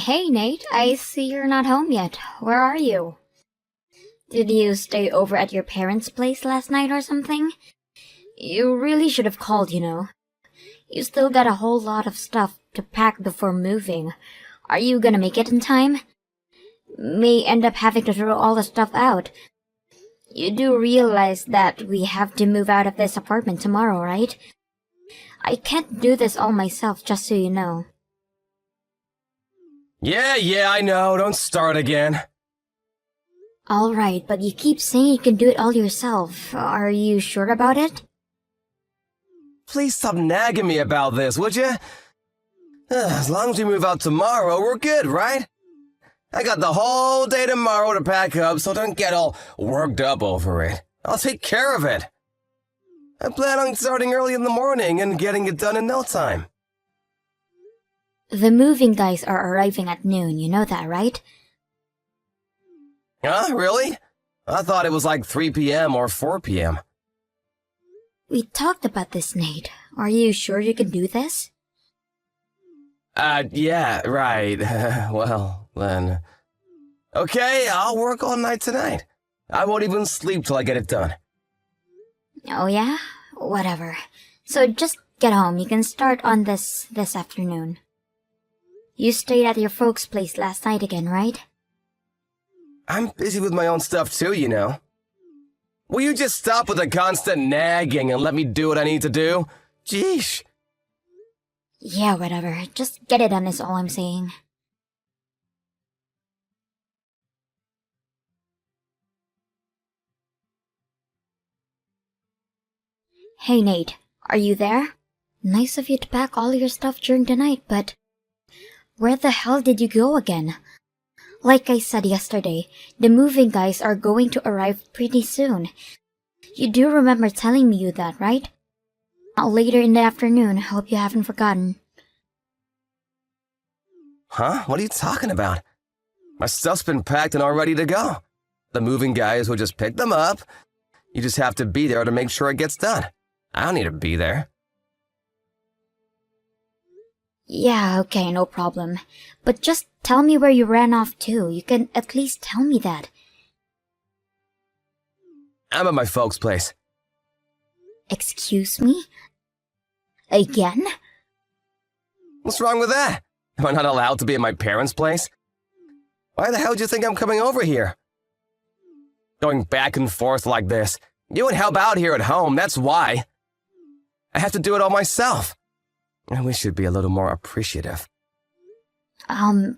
Hey Nate, I see you're not home yet. Where are you? Did you stay over at your parents' place last night or something? You really should have called. You still got a whole lot of stuff to pack before moving. Are you gonna make it in time? May end up having to throw all the stuff out. You do realize that we have to move out of this apartment tomorrow, right? I can't do this all myself, just so you know. Yeah, I know. Don't start again. Alright, but you keep saying you can do it all yourself. Are you sure about it? Please stop nagging me about this, would you? As long as we move out tomorrow, we're good, right? I got the whole day tomorrow to pack up, so don't get all worked up over it. I'll take care of it. I plan on starting early in the morning and getting it done in no time. The moving guys are arriving at noon, you know that, right? Huh? Really? I thought it was like 3 p.m. or 4 p.m. We talked about this, Nate. Are you sure you can do this? Yeah, right. Well, then... Okay, I'll work all night tonight. I won't even sleep till I get it done. Oh yeah? Whatever. So just get home. You can start on this afternoon. You stayed at your folks' place last night again, right? I'm busy with my own stuff too, you know. Will you just stop with the constant nagging and let me do what I need to do? Jeesh. Yeah, whatever. Just get it done is all I'm saying. Hey Nate, are you there? Nice of you to pack all your stuff during the night, but... where the hell did you go again? Like I said yesterday, the moving guys are going to arrive pretty soon. You do remember telling me that, right? Later in the afternoon, hope you haven't forgotten. Huh? What are you talking about? My stuff's been packed and all ready to go. The moving guys will just pick them up. You just have to be there to make sure it gets done. I don't need to be there. Yeah, okay, no problem. But just tell me where you ran off to. You can at least tell me that. I'm at my folks' place. Excuse me? Again? What's wrong with that? Am I not allowed to be at my parents' place? Why the hell do you think I'm coming over here? Going back and forth like this. You would help out here at home, that's why. I have to do it all myself. And we should be a little more appreciative.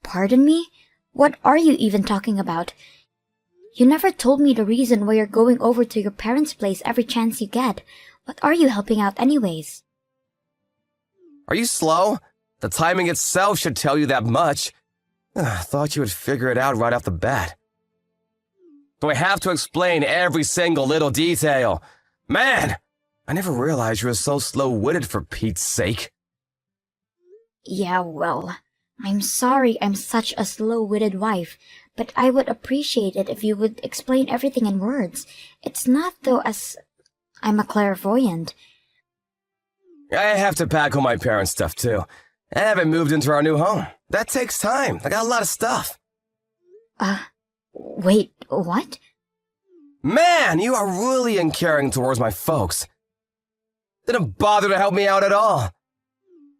Pardon me? What are you even talking about? You never told me the reason why you're going over to your parents' place every chance you get. What are you helping out anyways? Are you slow? The timing itself should tell you that much. I thought you would figure it out right off the bat. Do I have to explain every single little detail? Man, I never realized you were so slow-witted for Pete's sake. Yeah, well, I'm sorry I'm such a slow-witted wife, but I would appreciate it if you would explain everything in words. It's not though as I'm a clairvoyant. I have to pack all my parents' stuff too. I haven't moved into our new home. That takes time. I got a lot of stuff. Wait, what? Man, you are really uncaring towards my folks. Didn't bother to help me out at all.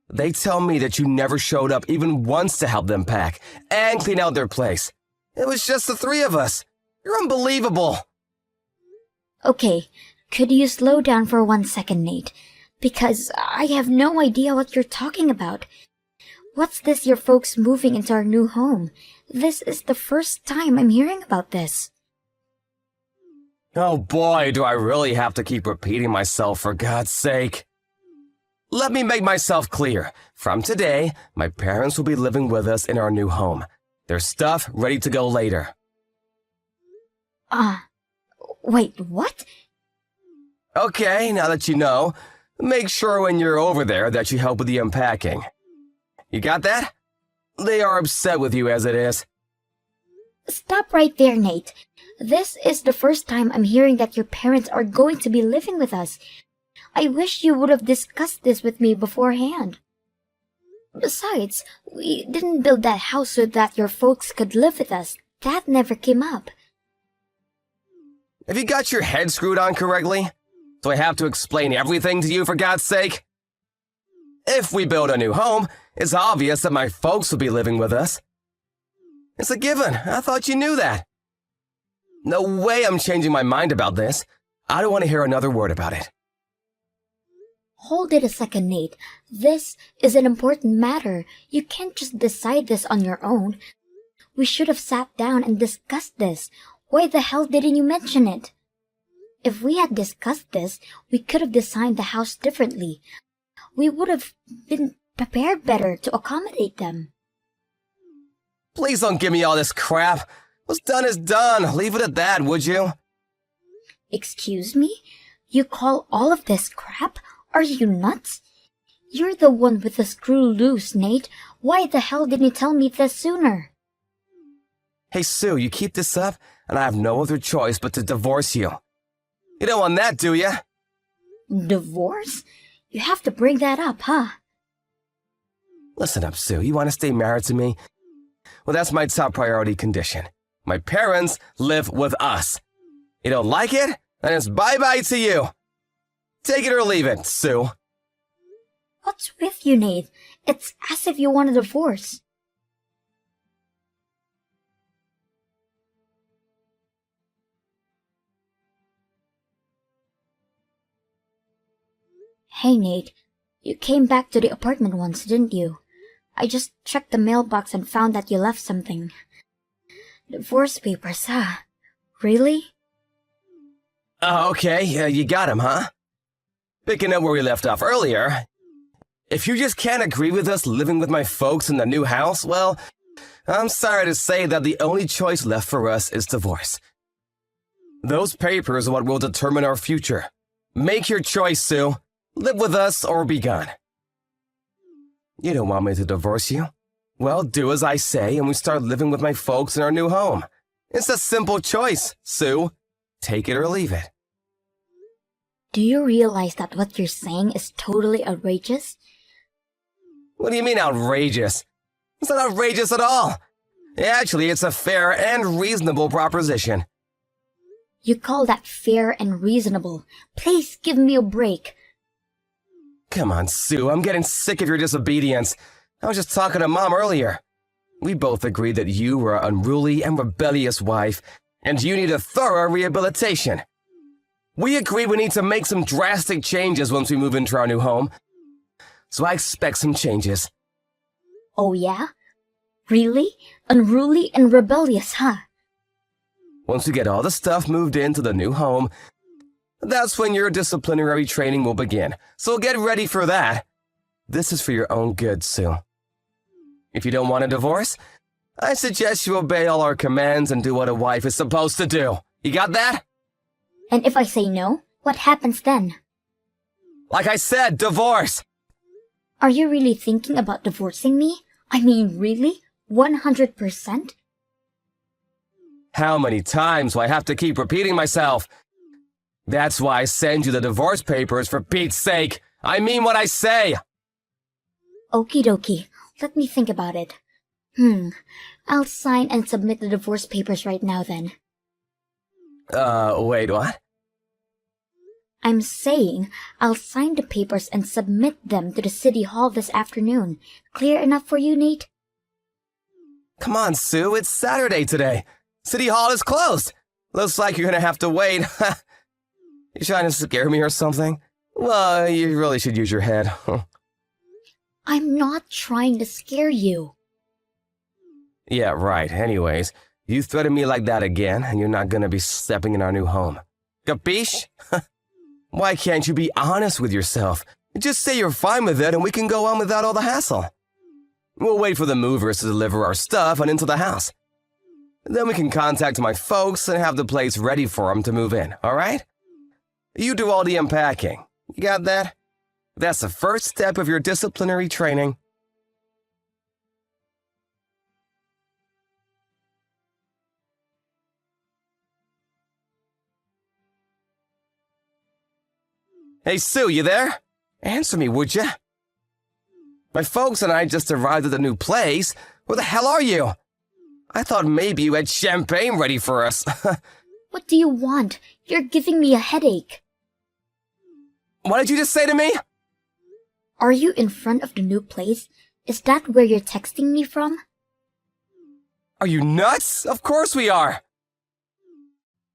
They tell me that you never showed up even once to help them pack and clean out their place. It was just the three of us. You're unbelievable. Okay, could you slow down for 1 second, Nate? Because I have no idea what you're talking about. What's this your folks moving into our new home? This is the first time I'm hearing about this. Oh boy, do I really have to keep repeating myself for God's sake. Let me make myself clear. From today, my parents will be living with us in our new home. Their stuff ready to go later. Wait, what? Okay, now that you know, make sure when you're over there that you help with the unpacking. You got that? They are upset with you as it is. Stop right there, Nate. This is the first time I'm hearing that your parents are going to be living with us. I wish you would have discussed this with me beforehand. Besides, we didn't build that house so that your folks could live with us. That never came up. Have you got your head screwed on correctly? Do I have to explain everything to you for God's sake? If we build a new home, it's obvious that my folks will be living with us. It's a given. I thought you knew that. No way I'm changing my mind about this. I don't want to hear another word about it. Hold it a second, Nate. This is an important matter. You can't just decide this on your own. We should have sat down and discussed this. Why the hell didn't you mention it? If we had discussed this, we could have designed the house differently. We would have been prepared better to accommodate them. Please don't give me all this crap. What's done is done. Leave it at that, would you? Excuse me? You call all of this crap? Are you nuts? You're the one with the screw loose, Nate. Why the hell didn't you tell me this sooner? Hey, Sue, you keep this up, and I have no other choice but to divorce you. You don't want that, do you? Divorce? You have to bring that up, huh? Listen up, Sue. You want to stay married to me? Well, that's my top priority condition. My parents live with us. You don't like it? Then it's bye-bye to you. Take it or leave it, Sue. What's with you, Nate? It's as if you want a divorce. Hey, Nate. You came back to the apartment once, didn't you? I just checked the mailbox and found that you left something. Divorce papers, huh? Really? Okay, you got him, huh? Picking up where we left off earlier, if you just can't agree with us living with my folks in the new house, well, I'm sorry to say that the only choice left for us is divorce. Those papers are what will determine our future. Make your choice, Sue. Live with us or be gone. You don't want me to divorce you? Well, do as I say and we start living with my folks in our new home. It's a simple choice, Sue. Take it or leave it. Do you realize that what you're saying is totally outrageous? What do you mean outrageous? It's not outrageous at all. Actually, it's a fair and reasonable proposition. You call that fair and reasonable? Please give me a break. Come on, Sue, I'm getting sick of your disobedience. I was just talking to Mom earlier. We both agreed that you were an unruly and rebellious wife, and you need a thorough rehabilitation. We agree we need to make some drastic changes once we move into our new home. So I expect some changes. Oh yeah? Really? Unruly and rebellious, huh? Once we get all the stuff moved into the new home, that's when your disciplinary training will begin. So get ready for that. This is for your own good, Sue. If you don't want a divorce, I suggest you obey all our commands and do what a wife is supposed to do. You got that? And if I say no, what happens then? Like I said, divorce! Are you really thinking about divorcing me? I mean, really? 100%? How many times do I have to keep repeating myself? That's why I send you the divorce papers, for Pete's sake. I mean what I say. Okie dokie. Let me think about it. I'll sign and submit the divorce papers right now then. Wait, what? I'm saying I'll sign the papers and submit them to the city hall this afternoon. Clear enough for you, Nate? Come on, Sue, it's Saturday today. City Hall is closed. Looks like you're gonna have to wait. You trying to scare me or something? Well, you really should use your head. I'm not trying to scare you. Yeah, right. Anyways, you threaten me like that again, and you're not gonna be stepping in our new home. Capiche? Why can't you be honest with yourself? Just say you're fine with it and we can go on without all the hassle. We'll wait for the movers to deliver our stuff and into the house. Then we can contact my folks and have the place ready for them to move in, all right? You do all the unpacking. You got that? That's the first step of your disciplinary training. Hey, Sue, you there? Answer me, would ya? My folks and I just arrived at the new place. Where the hell are you? I thought maybe you had champagne ready for us. What do you want? You're giving me a headache. What did you just say to me? Are you in front of the new place? Is that where you're texting me from? Are you nuts? Of course we are.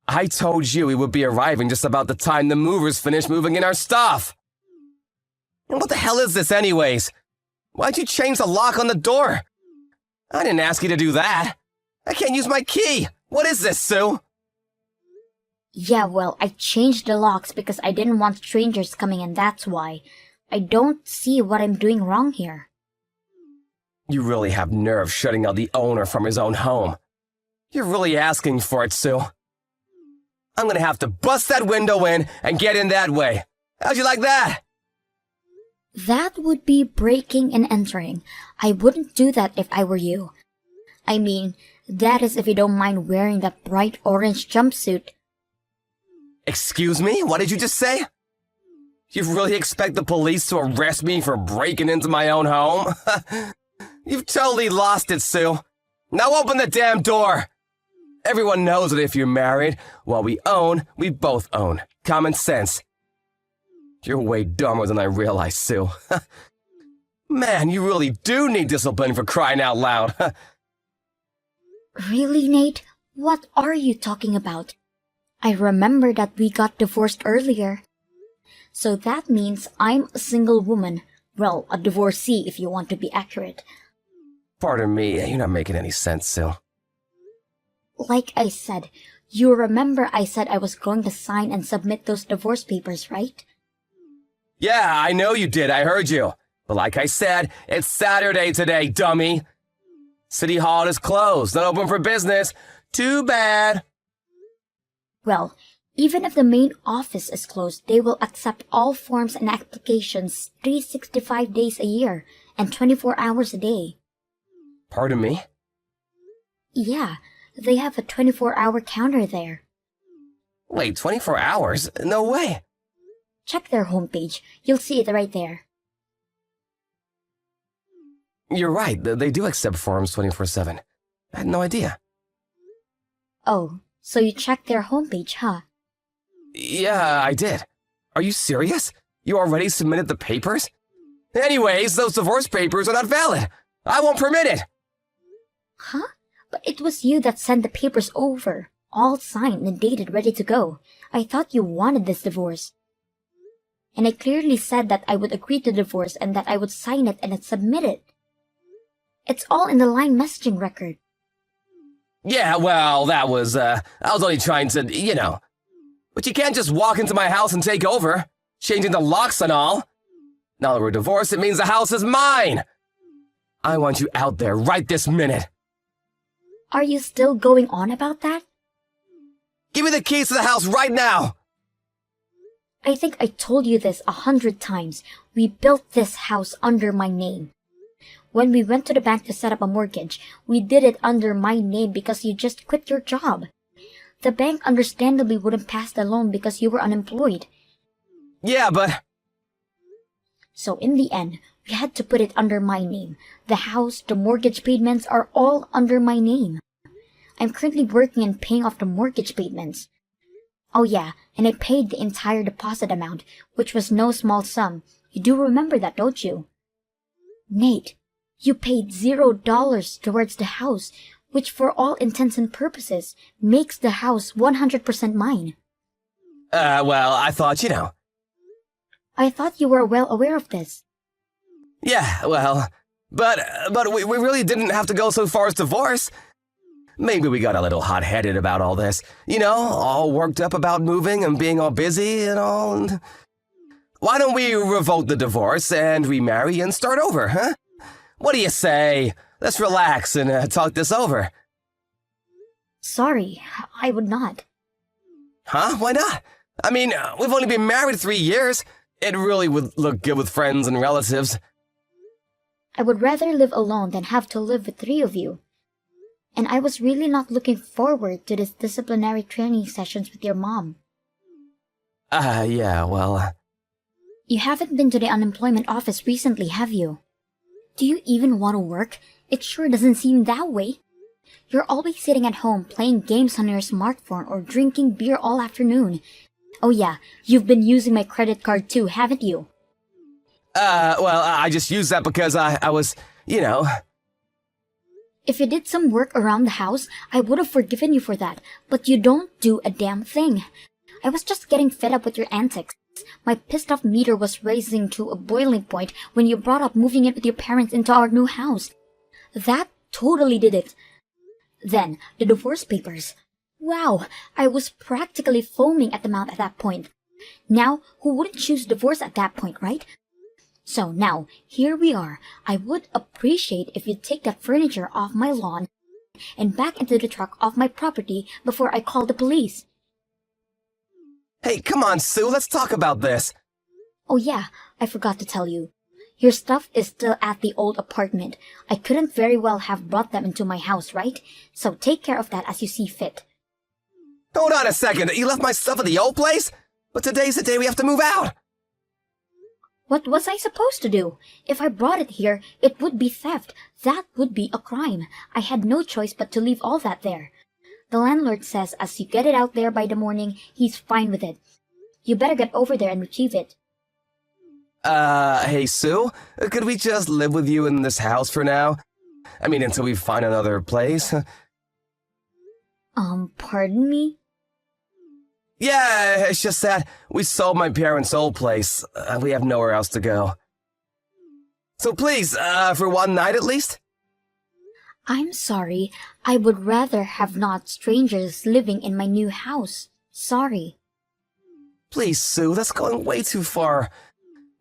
I told you we would be arriving just about the time the movers finish moving in our stuff. And what the hell is this anyways? Why'd you change the lock on the door? I didn't ask you to do that. I can't use my key. What is this, Sue? Yeah, well, I changed the locks because I didn't want strangers coming in, that's why. I don't see what I'm doing wrong here. You really have nerve shutting out the owner from his own home. You're really asking for it, Sue. I'm gonna have to bust that window in and get in that way. How'd you like that? That would be breaking and entering. I wouldn't do that if I were you. I mean, that is if you don't mind wearing that bright orange jumpsuit. Excuse me? What did you just say? You really expect the police to arrest me for breaking into my own home? You've totally lost it, Sue. Now open the damn door! Everyone knows that if you're married, what we own, we both own. Common sense. You're way dumber than I realized, Sue. Man, you really do need discipline for crying out loud. Really, Nate? What are you talking about? I remember that we got divorced earlier. So that means I'm a single woman. Well, a divorcee if you want to be accurate. Pardon me, you're not making any sense, Sue. Like I said, you remember I said I was going to sign and submit those divorce papers, right? Yeah, I know you did, I heard you. But like I said, it's Saturday today, dummy. City Hall is closed, not open for business. Too bad. Well, even if the main office is closed, they will accept all forms and applications 365 days a year and 24 hours a day. Pardon me? Yeah, they have a 24-hour counter there. Wait, 24 hours? No way. Check their homepage. You'll see it right there. You're right, they do accept forms 24/7. I had no idea. Oh, so you checked their homepage, huh? Yeah, I did. Are you serious? You already submitted the papers? Anyways, those divorce papers are not valid. I won't permit it. Huh? But it was you that sent the papers over, all signed and dated, ready to go. I thought you wanted this divorce. And I clearly said that I would agree to divorce and that I would sign it and submit it. It's all in the line messaging record. Yeah, well, I was only trying to, But you can't just walk into my house and take over, changing the locks and all. Now that we're divorced, it means the house is mine. I want you out there right this minute. Are you still going on about that? Give me the keys to the house right now. I think I told you this 100 times. We built this house under my name. When we went to the bank to set up a mortgage, we did it under my name because you just quit your job. The bank understandably wouldn't pass the loan because you were unemployed. Yeah, but... So in the end, we had to put it under my name. The house, the mortgage payments are all under my name. I'm currently working and paying off the mortgage payments. Oh yeah, and I paid the entire deposit amount, which was no small sum. You do remember that, don't you? Nate, you paid $0 towards the house, which for all intents and purposes makes the house 100% mine. Well, I thought, I thought you were well aware of this. Yeah, well, but we really didn't have to go so far as divorce. Maybe we got a little hot-headed about all this. All worked up about moving and being all busy and all. And why don't we revoke the divorce and remarry and start over, huh? What do you say? Let's relax and talk this over. Sorry, I would not. Huh? Why not? I mean, we've only been married 3 years. It really would look good with friends and relatives. I would rather live alone than have to live with 3 of you. And I was really not looking forward to this disciplinary training sessions with your mom. Yeah, well... You haven't been to the unemployment office recently, have you? Do you even want to work? It sure doesn't seem that way. You're always sitting at home playing games on your smartphone or drinking beer all afternoon. Oh yeah, you've been using my credit card too, haven't you? Well, I just used that because I was, you know. If you did some work around the house, I would have forgiven you for that, but you don't do a damn thing. I was just getting fed up with your antics. My pissed off meter was raising to a boiling point when you brought up moving in with your parents into our new house. That totally did it. Then, the divorce papers. Wow, I was practically foaming at the mouth at that point. Now, who wouldn't choose divorce at that point, right? So now, here we are. I would appreciate if you'd take that furniture off my lawn and back into the truck off my property before I call the police. Hey, come on, Sue, let's talk about this. Oh yeah, I forgot to tell you. Your stuff is still at the old apartment. I couldn't very well have brought them into my house, right? So take care of that as you see fit. Hold on a second, you left my stuff at the old place? But today's the day we have to move out. What was I supposed to do? If I brought it here, it would be theft. That would be a crime. I had no choice but to leave all that there. The landlord says as you get it out there by the morning, he's fine with it. You better get over there and retrieve it. Hey, Sue, could we just live with you in this house for now? I mean, until we find another place. Pardon me? Yeah, it's just that we sold my parents' old place. We have nowhere else to go. So please, for one night at least? I'm sorry. I would rather have not strangers living in my new house. Sorry. Please, Sue, that's going way too far.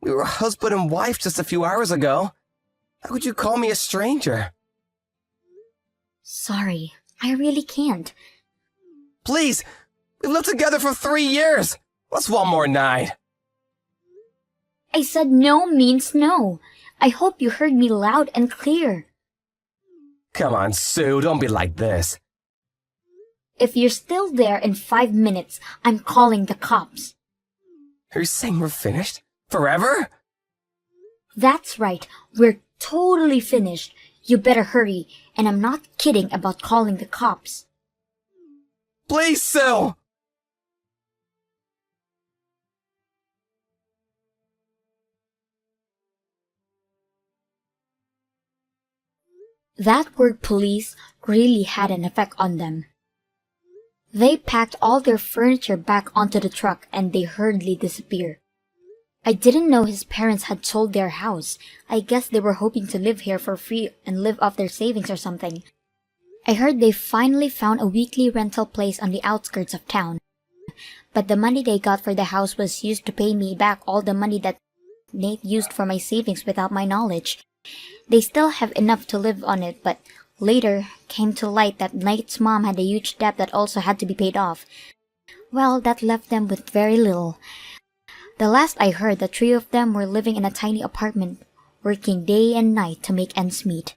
We were husband and wife just a few hours ago. How could you call me a stranger? Sorry. I really can't. Please, we've lived together for 3 years. What's one more night? I said no means no. I hope you heard me loud and clear. Come on, Sue, don't be like this. If you're still there in 5 minutes, I'm calling the cops. Are you saying we're finished? Forever? That's right. We're totally finished. You better hurry. And I'm not kidding about calling the cops. Please, Sue! That word police really had an effect on them. They packed all their furniture back onto the truck and they hurriedly disappeared. I didn't know his parents had sold their house. I guess they were hoping to live here for free and live off their savings or something. I heard they finally found a weekly rental place on the outskirts of town. But the money they got for the house was used to pay me back all the money that Nate used for my savings without my knowledge. They still have enough to live on it, but later came to light that Nate's mom had a huge debt that also had to be paid off. Well, that left them with very little. The last I heard, the three of them were living in a tiny apartment, working day and night to make ends meet.